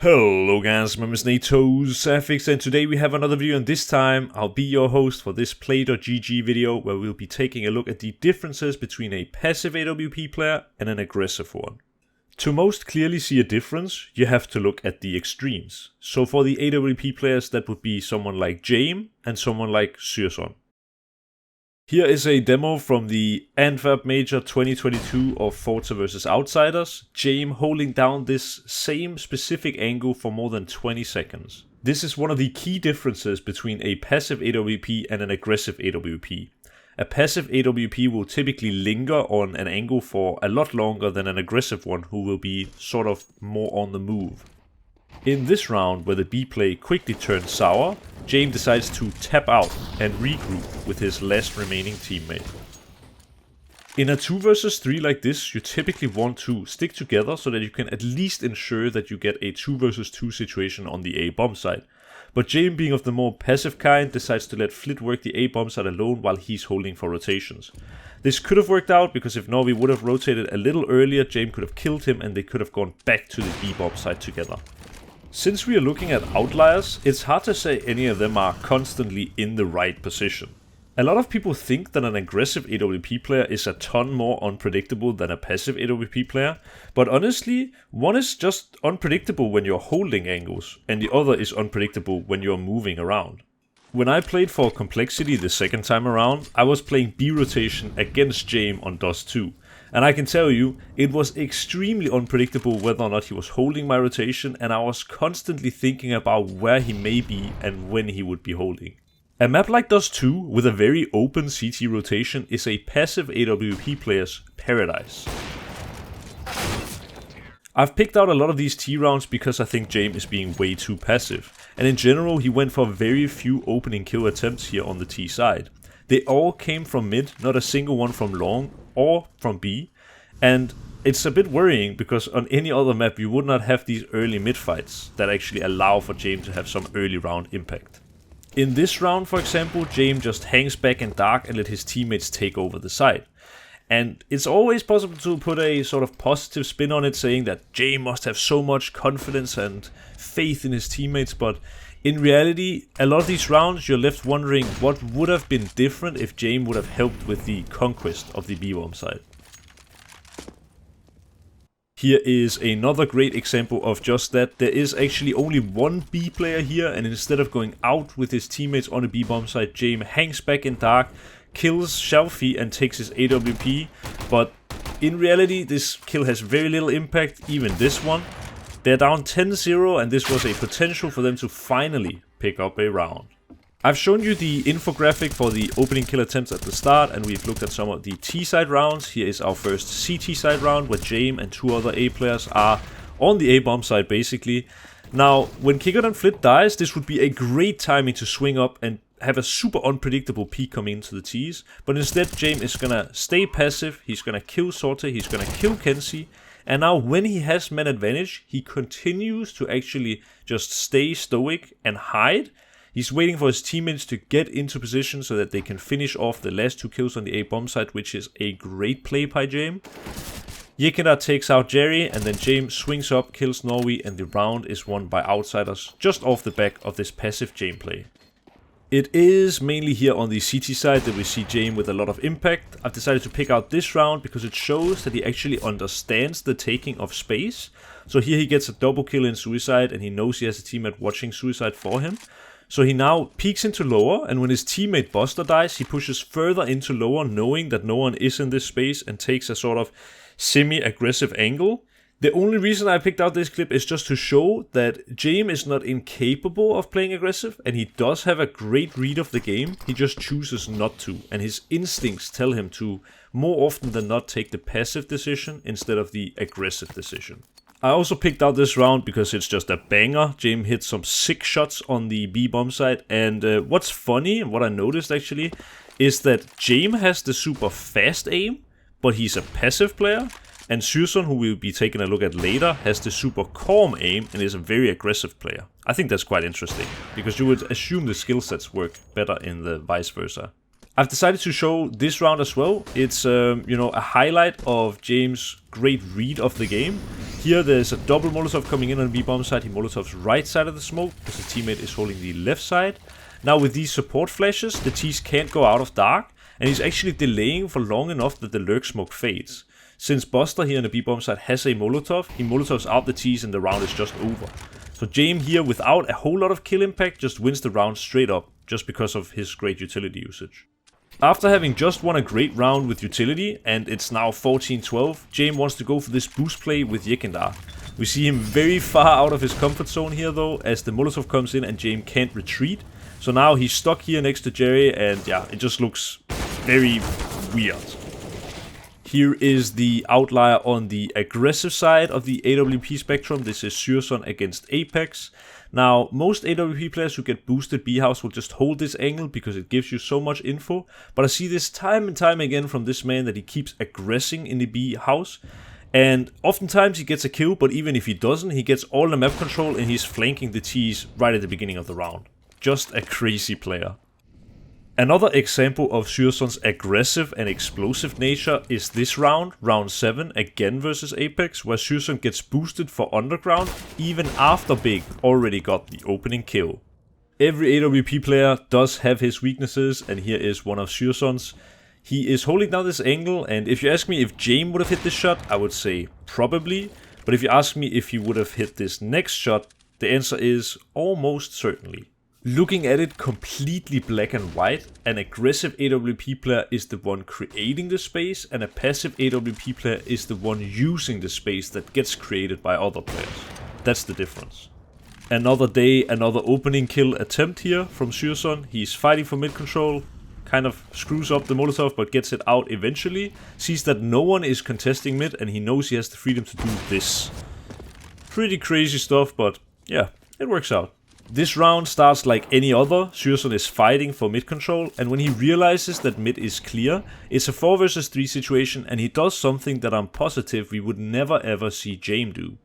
Hello guys, my name is NaToSaphiX and today we have another video, and this time I'll be your host for this play.gg video where we'll be taking a look at the differences between a passive AWP player and an aggressive one. To most clearly see a difference, you have to look at the extremes. So for the AWP players, that would be someone like Jame and someone like Sillassen. Here is a demo from the AWP'er Major 2022 of Forza vs Outsiders, Jame holding down this same specific angle for more than 20 seconds. This is one of the key differences between a passive AWP and an aggressive AWP. A passive AWP will typically linger on an angle for a lot longer than an aggressive one who will be sort of more on the move. In this round, where the B play quickly turns sour, Jame decides to tap out and regroup with his last remaining teammate. In a 2 vs 3 like this, you typically want to stick together so that you can at least ensure that you get a 2 vs 2 situation on the A bomb site. But Jame, being of the more passive kind, decides to let Flit work the A bomb site alone while he's holding for rotations. This could have worked out because if Novi would have rotated a little earlier, Jame could have killed him and they could have gone back to the B bomb site together. Since we are looking at outliers, it's hard to say any of them are constantly in the right position. A lot of people think that an aggressive AWP player is a ton more unpredictable than a passive AWP player, but honestly, one is just unpredictable when you're holding angles, and the other is unpredictable when you're moving around. When I played for Complexity the second time around, I was playing B rotation against Jame on Dust 2. And I can tell you, it was extremely unpredictable whether or not he was holding my rotation, and I was constantly thinking about where he may be and when he would be holding. A map like Dust 2 with a very open CT rotation is a passive AWP player's paradise. I've picked out a lot of these T rounds because I think Jame is being way too passive, and in general he went for very few opening kill attempts here on the T side. They all came from mid, not a single one from long or from B, and it's a bit worrying because on any other map you would not have these early mid fights that actually allow for Jame to have some early round impact. In this round, for example, Jame just hangs back in dark and let his teammates take over the side. And it's always possible to put a sort of positive spin on it, saying that Jame must have so much confidence and faith in his teammates, but in reality, a lot of these rounds you're left wondering what would have been different if Jame would have helped with the conquest of the B-bomb side. Here is another great example of just that. There is actually only one B player here, and instead of going out with his teammates on a B-bomb site, Jame hangs back in dark, kills Shelfie and takes his AWP, but in reality this kill has very little impact, even this one. They're down 10-0 and this was a potential for them to finally pick up a round. I've shown you the infographic for the opening kill attempts at the start, and we've looked at some of the T-side rounds. Here is our first CT side round where Jame and two other A players are on the A bomb side basically. Now, when Kickert and Flit dies, this would be a great timing to swing up and have a super unpredictable peek coming into the T's, but instead Jame is gonna stay passive, he's gonna kill Sorte, he's gonna kill Kenzie, and now when he has man advantage, he continues to actually just stay stoic and hide. He's waiting for his teammates to get into position so that they can finish off the last 2 kills on the A bomb site, which is a great play by Jame. Yekindar takes out Jerry, and then Jame swings up, kills Norway, and the round is won by Outsiders just off the back of this passive Jame play. It is mainly here on the CT side that we see Jame with a lot of impact. I've decided to pick out this round because it shows that he actually understands the taking of space. So here he gets a double kill in Suicide and he knows he has a teammate watching Suicide for him. So he now peeks into lower, and when his teammate Buster dies, he pushes further into lower, knowing that no one is in this space, and takes a sort of semi-aggressive angle. The only reason I picked out this clip is just to show that Jame is not incapable of playing aggressive, and he does have a great read of the game, he just chooses not to, and his instincts tell him to more often than not take the passive decision instead of the aggressive decision. I also picked out this round because it's just a banger. Jame hit some sick shots on the B bomb site, and what's funny, and what I noticed actually, is that Jame has the super fast aim, but he's a passive player. And Sillassen, who we'll be taking a look at later, has the super calm aim and is a very aggressive player. I think that's quite interesting, because you would assume the skill sets work better in the vice versa. I've decided to show this round as well. It's a highlight of James' great read of the game. Here there's a double Molotov coming in on B bomb side. He Molotovs right side of the smoke because his teammate is holding the left side. Now with these support flashes, the T's can't go out of dark, and he's actually delaying for long enough that the lurk smoke fades. Since Buster here on the B bomb side has a Molotov, he Molotovs out the T's and the round is just over. So Jame here, without a whole lot of kill impact, just wins the round straight up, just because of his great utility usage. After having just won a great round with utility, and it's now 14-12, Jame wants to go for this boost play with Yekindar. We see him very far out of his comfort zone here though, as the Molotov comes in and Jame can't retreat. So now he's stuck here next to Jerry, and yeah, it just looks very weird. Here is the outlier on the aggressive side of the AWP spectrum. This is Sillassen against AWP'er. Now, most AWP players who get boosted B-house will just hold this angle because it gives you so much info. But I see this time and time again from this man that he keeps aggressing in the B-house. And oftentimes he gets a kill, but even if he doesn't, he gets all the map control and he's flanking the T's right at the beginning of the round. Just a crazy player. Another example of Sillassen's aggressive and explosive nature is this round, round 7, again versus AWP'er, where Sillassen gets boosted for underground even after Big already got the opening kill. Every AWP player does have his weaknesses, and here is one of Sillassen's. He is holding down this angle, and if you ask me if Jame would have hit this shot, I would say probably. But if you ask me if he would have hit this next shot, the answer is almost certainly. Looking at it completely black and white, an aggressive AWP player is the one creating the space, and a passive AWP player is the one using the space that gets created by other players. That's the difference. Another day, another opening kill attempt here from Sillassen. He's fighting for mid control, kind of screws up the Molotov but gets it out eventually. Sees that no one is contesting mid and he knows he has the freedom to do this. Pretty crazy stuff, but yeah, it works out. This round starts like any other. Sillassen is fighting for mid control, and when he realizes that mid is clear, it's a 4 vs 3 situation, and he does something that I'm positive we would never ever see Jame do.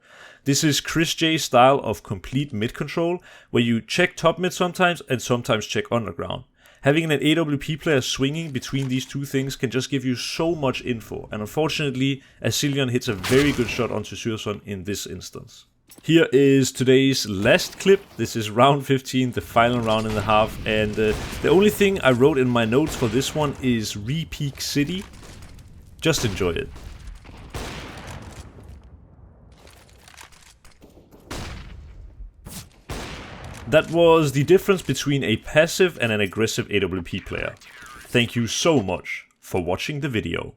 This is Chris J's style of complete mid control, where you check top mid sometimes and sometimes check underground. Having an AWP player swinging between these two things can just give you so much info, and unfortunately, Azilion hits a very good shot onto Sillassen in this instance. Here is today's last clip. This is round 15, the final round and a half, and the only thing I wrote in my notes for this one is Re-Peak City. Just enjoy it. That was the difference between a passive and an aggressive AWP player. Thank you so much for watching the video.